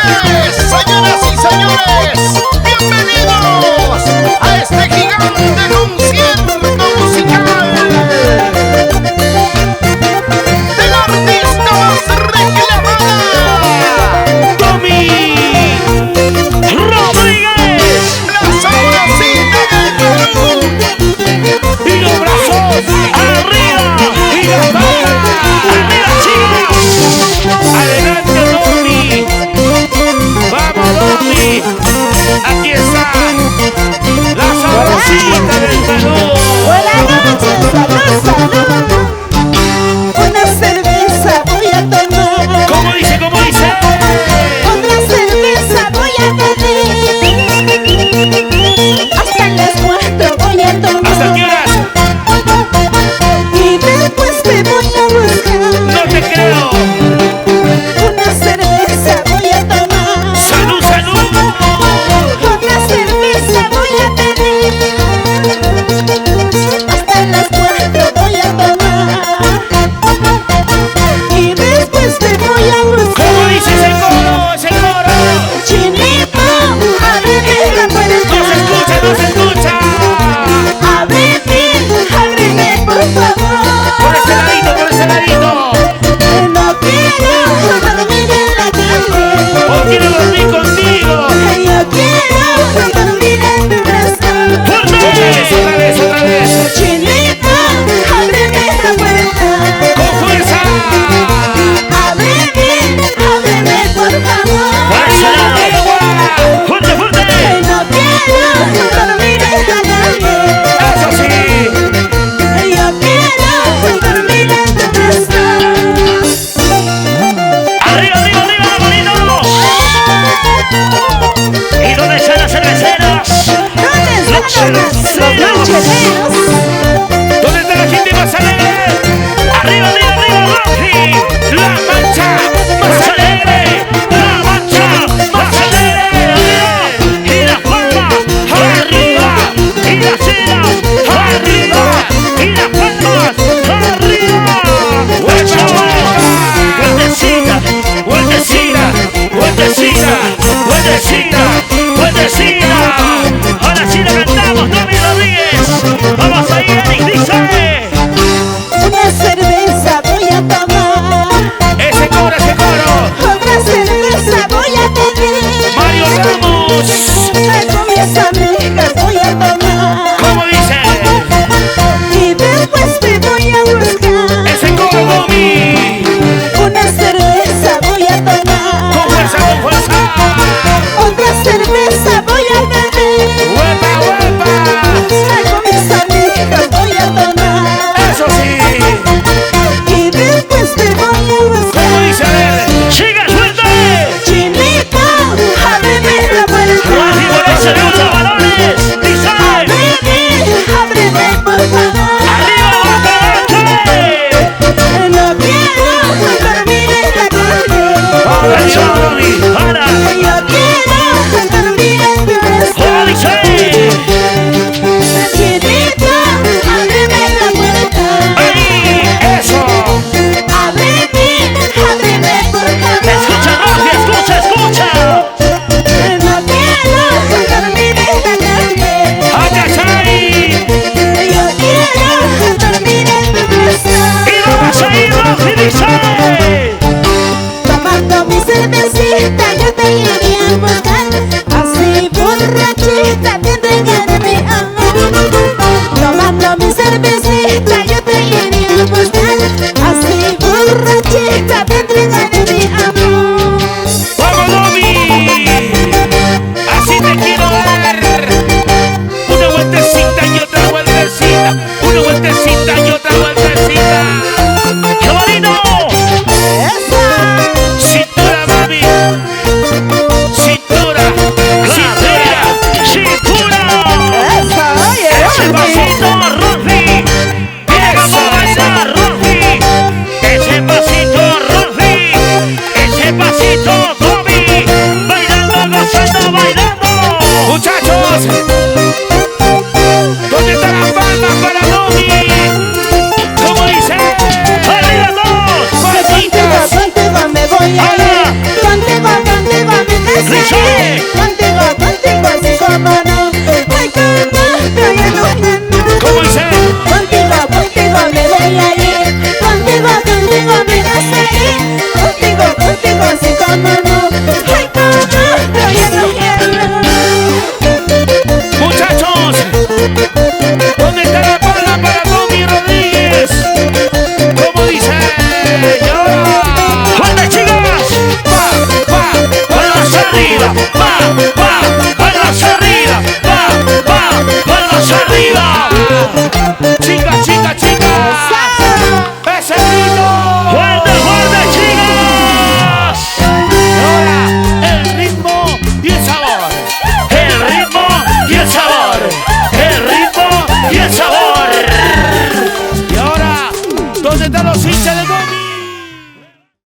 Rodríguez. Señoras y señores, bienvenidos a este gigante concierto musical del artista más reclamada, Tommy Rodríguez. la sabrosita del Perú. Y los brazos arriba y las palmas arriba, chicos. Adelante, Tommy. Vamos, Tommy. Aquí está la sabrosita del Perú. Buenas noches, salud, salud. Una cerveza voy a tomar. ¿Cómo dice? ¿Cómo dice? Otra cerveza voy a beber. Hasta las 4 voy a tomar. ¿Hasta qué horas? Y después te voy a buscar. No te creo. Una cerveza voy a tomar. Salud, salud. Otra cerveza voy a beber. Hasta las 4 voy a tomar. Y después te voy a buscar. ¿Cómo dice ese coro? Ese coro. Chinito, ábreme la puerta. No se escucha, no se escucha. Ábreme, ábreme por favor. Por ese ladito, por ese ladito. No quiero dormir en la calle. Hoy quiero dormir contigo. Yo quiero dormir en tu brazo. Otra vez, otra vez, otra vez. Chinito, ábreme la puerta. Con fuerza. Ábreme, ábreme por favor. Para ese lado. Fuerte, fuerte. No quiero dormir en la calle. Eso sí. Yo quiero dormir en tu brazo. Arriba, arriba, arriba, bonito. ¿Y dónde están las cerveceras? ¿Dónde están los rancheros? ¿Dónde está la gente más alegre? Arriba, arriba, arriba, Rocky. La mancha más alegre. La mancha más alegre. Y las palmas arriba. Y las ceras arriba. Y las palmas arriba. Vuelta, vueltecita, vueltecita, vueltecita, vueltecita, vueltecita. Ahora sí la cantamos, Tommy Rodríguez. Vamos a ir, Eric, dice. Una cerveza voy a tomar. Ese coro, ese coro. Otra cerveza voy a beber. Mario Ramos. Con mis amigas voy a tomar. ¿Cómo dice? Y después te voy a buscar. Ese coro, Tommy. Una cerveza voy a tomar. Con fuerza, con fuerza. Otra cerveza voy a beber. Huepa, huepa. Con mis amigas voy a tomar. Eso sí. Y después te voy a buscar. ¿Cómo dice? A ver. Chicas, suelta. Chinito, ábreme la puerta. Así por eso le gustan los balones. Dice. Ábreme por favor. Arriba, Bocarache. No quiero dormir en la calle. Ahora, Tommy. Ahora. Yo quiero dormir en tu brazo. ¿Cómo dice? Chinito, ábreme la puerta. Ahí. Eso. Ábreme, ábreme por favor. Escucha, Rocky, escucha, escucha. No quiero dormir en la calle. Agachai. Yo quiero dormir en tu brazo. Y vamos a ir, Rocky, dice. Tomando mi cervecita yo te iría a buscar. Así borrachita te entregaré mi amor. Tomando mi cervecita yo te iría a buscar. Así borrachita te entregaré mi amor. ¡Vamos, Tommy! Así te quiero dar. Una vueltecita y otra vueltecita. Una vueltecita y otra vueltecita. ¡Qué bonito! ¡Esa! Cintura, mami. Cintura, cintura, cintura. ¡Esa! ¡Oye, Ese oye! pasito, Rocky. Vamos a bailar, Rocky. Ese pasito, Rocky. Ese pasito, Tommy. Bailando, gozando, bailando. Muchachos, ¿dónde está la palma para Tommy? ¿Cómo dice? ¡Arriba todos! ¡Palmitas! Contigo me voy a ir. Contigo me vienes ahí. Contigo, contigo, así como no. Ay, como ya no. ¿Cómo dice? Contigo, contigo me voy a ir. Contigo, contigo vienes ahí. Contigo, contigo, así como no. Ay, como ya no quiero. Muchachos, ¿dónde está la palma para Tommy Rodríguez? ¿Cómo dice? ¡Llora! ¡Fuerte, chicas! ¡Manos arriba! ¡Manos arriba! ¡Manos arriba! ¡Chicas, chicas, chicas! ¡Ese grito! ¡Fuerte, fuerte, chicas! Y ahora, el ritmo y el sabor. El ritmo y el sabor. El ritmo y el sabor. Y ahora, ¿dónde están los